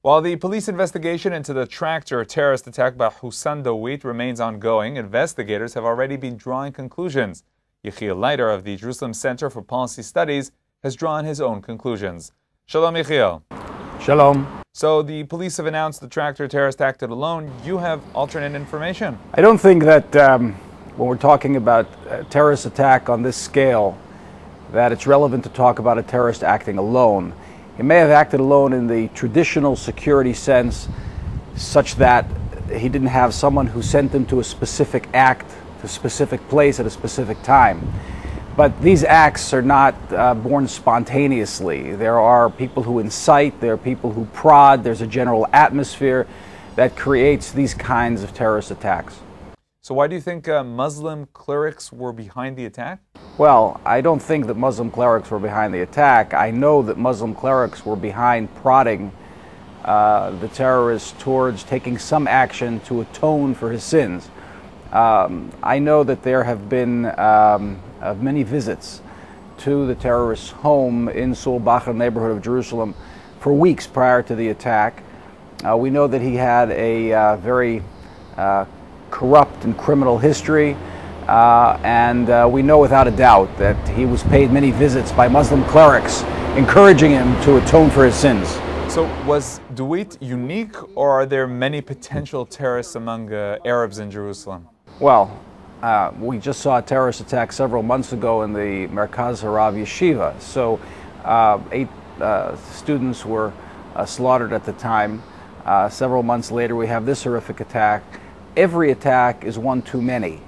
While the police investigation into the tractor terrorist attack by Hussein Dawit remains ongoing, investigators have already been drawing conclusions. Yechiel Leitner of the Jerusalem Center for Policy Studies has drawn his own conclusions. Shalom, Yechiel. Shalom. So the police have announced the tractor terrorist acted alone. You have alternate information. I don't think that when we're talking about a terrorist attack on this scale, that it's relevant to talk about a terrorist acting alone. He may have acted alone in the traditional security sense, such that he didn't have someone who sent him to a specific act, to a specific place at a specific time. But these acts are not born spontaneously. There are people who incite, there are people who prod, there's a general atmosphere that creates these kinds of terrorist attacks. So why do you think Muslim clerics were behind the attack? Well, I don't think that Muslim clerics were behind the attack. I know that Muslim clerics were behind prodding the terrorists towards taking some action to atone for his sins. I know that there have been many visits to the terrorist's home in Sul Bachar neighborhood of Jerusalem for weeks prior to the attack. We know that he had a very corrupt and criminal history, and we know without a doubt that he was paid many visits by Muslim clerics encouraging him to atone for his sins. So was Dawit unique, or are there many potential terrorists among Arabs in Jerusalem? Well, we just saw a terrorist attack several months ago in the Merkaz Harav Yeshiva. So 8 students were slaughtered at the time. Several months later we have this horrific attack. Every attack is one too many.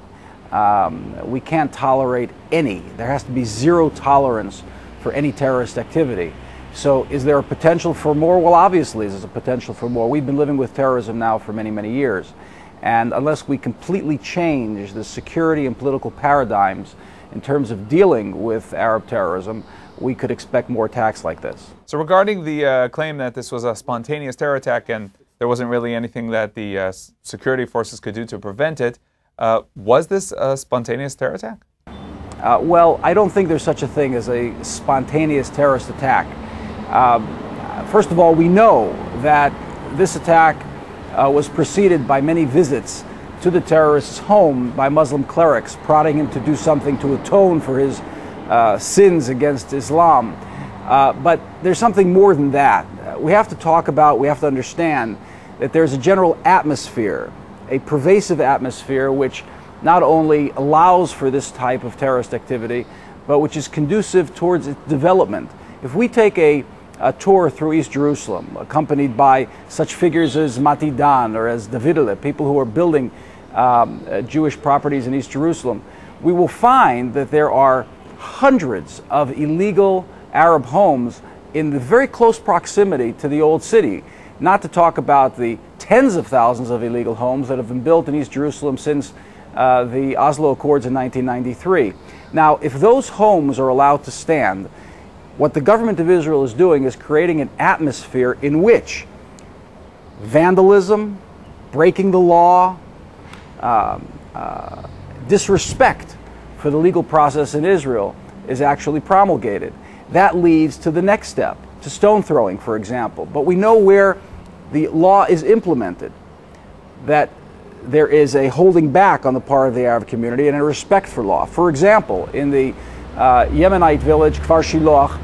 We can't tolerate any. There has to be zero tolerance for any terrorist activity. So is there a potential for more? Well, obviously there's a potential for more. We've been living with terrorism now for many, many years. And unless we completely change the security and political paradigms in terms of dealing with Arab terrorism, we could expect more attacks like this. So regarding the claim that this was a spontaneous terror attack and there wasn't really anything that the security forces could do to prevent it, was this a spontaneous terror attack? Well, I don't think there's such a thing as a spontaneous terrorist attack. First of all, we know that this attack was preceded by many visits to the terrorist's home by Muslim clerics, prodding him to do something to atone for his sins against Islam. But there's something more than that. We have to understand that there's a general atmosphere, a pervasive atmosphere, which not only allows for this type of terrorist activity, but which is conducive towards its development. If we take a tour through East Jerusalem, accompanied by such figures as Mati Dan or as Davidele, people who are building Jewish properties in East Jerusalem, we will find that there are hundreds of illegal Arab homes in the very close proximity to the old city, not to talk about the tens of thousands of illegal homes that have been built in East Jerusalem since the Oslo Accords in 1993. Now, if those homes are allowed to stand, what the government of Israel is doing is creating an atmosphere in which vandalism, breaking the law, disrespect for the legal process in Israel is actually promulgated. That leads to the next step, to stone throwing, for example. But we know where the law is implemented, that there is a holding back on the part of the Arab community and a respect for law. For example, in the Yemenite village, Kfar Shiloach,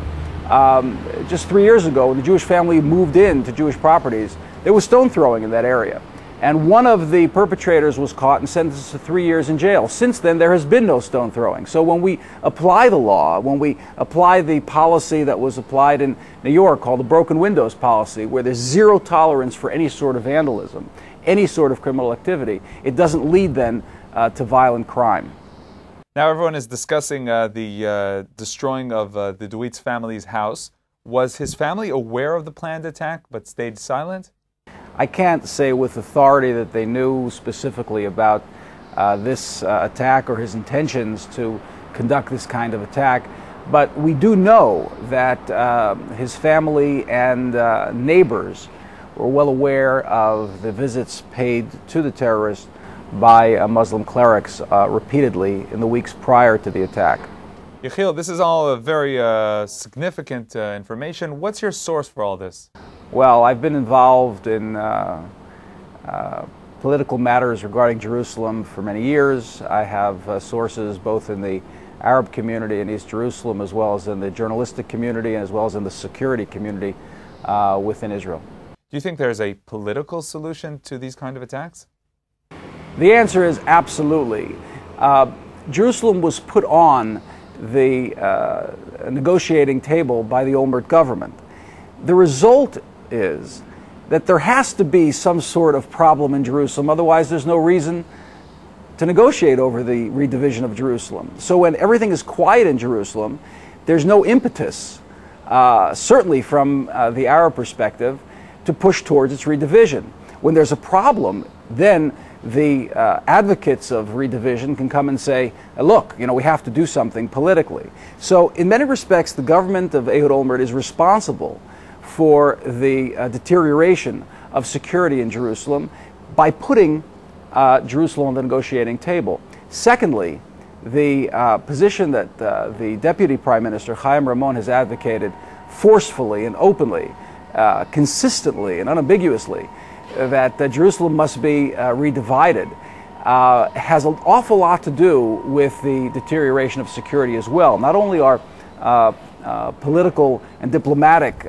just 3 years ago, when the Jewish family moved into Jewish properties, there was stone throwing in that area. And one of the perpetrators was caught and sentenced to 3 years in jail. Since then, there has been no stone throwing. So when we apply the law, when we apply the policy that was applied in New York called the broken windows policy, where there's zero tolerance for any sort of vandalism, any sort of criminal activity, it doesn't lead then to violent crime. Now everyone is discussing the destroying of the Dawit's family's house. Was his family aware of the planned attack but stayed silent? I can't say with authority that they knew specifically about this attack or his intentions to conduct this kind of attack, but we do know that his family and neighbors were well aware of the visits paid to the terrorists by Muslim clerics repeatedly in the weeks prior to the attack. Yechiel, this is all very significant information. What's your source for all this? Well, I've been involved in political matters regarding Jerusalem for many years. I have sources both in the Arab community in East Jerusalem, as well as in the journalistic community, and as well as in the security community within Israel. Do you think there's a political solution to these kind of attacks? The answer is absolutely. Jerusalem was put on the negotiating table by the Olmert government. The result is that there has to be some sort of problem in Jerusalem, otherwise there's no reason to negotiate over the redivision of Jerusalem. So when everything is quiet in Jerusalem, there's no impetus, certainly from the Arab perspective, to push towards its redivision. When there's a problem, then the advocates of redivision can come and say, look, we have to do something politically. So in many respects, the government of Ehud Olmert is responsible for the deterioration of security in Jerusalem by putting Jerusalem on the negotiating table. Secondly, the position that the Deputy Prime Minister, Chaim Ramon, has advocated forcefully and openly, consistently and unambiguously, that Jerusalem must be redivided, has an awful lot to do with the deterioration of security as well. Not only our political and diplomatic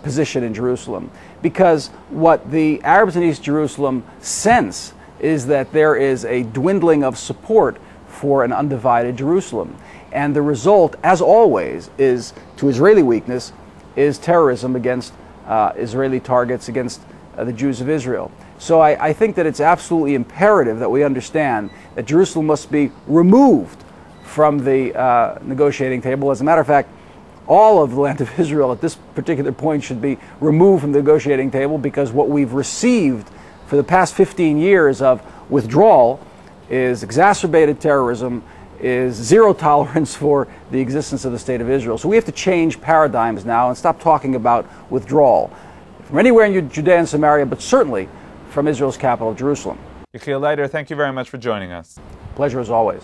position in Jerusalem, because what the Arabs in East Jerusalem sense is that there is a dwindling of support for an undivided Jerusalem. And the result, as always, is, to Israeli weakness, is terrorism against Israeli targets, against the Jews of Israel. So I think that it's absolutely imperative that we understand that Jerusalem must be removed from the negotiating table. As a matter of fact, all of the land of Israel at this particular point should be removed from the negotiating table, because what we've received for the past 15 years of withdrawal is exacerbated terrorism, is zero tolerance for the existence of the State of Israel. So we have to change paradigms now and stop talking about withdrawal from anywhere in Judea and Samaria, but certainly from Israel's capital, Jerusalem. Yechiel Leitner, thank you very much for joining us. Pleasure as always.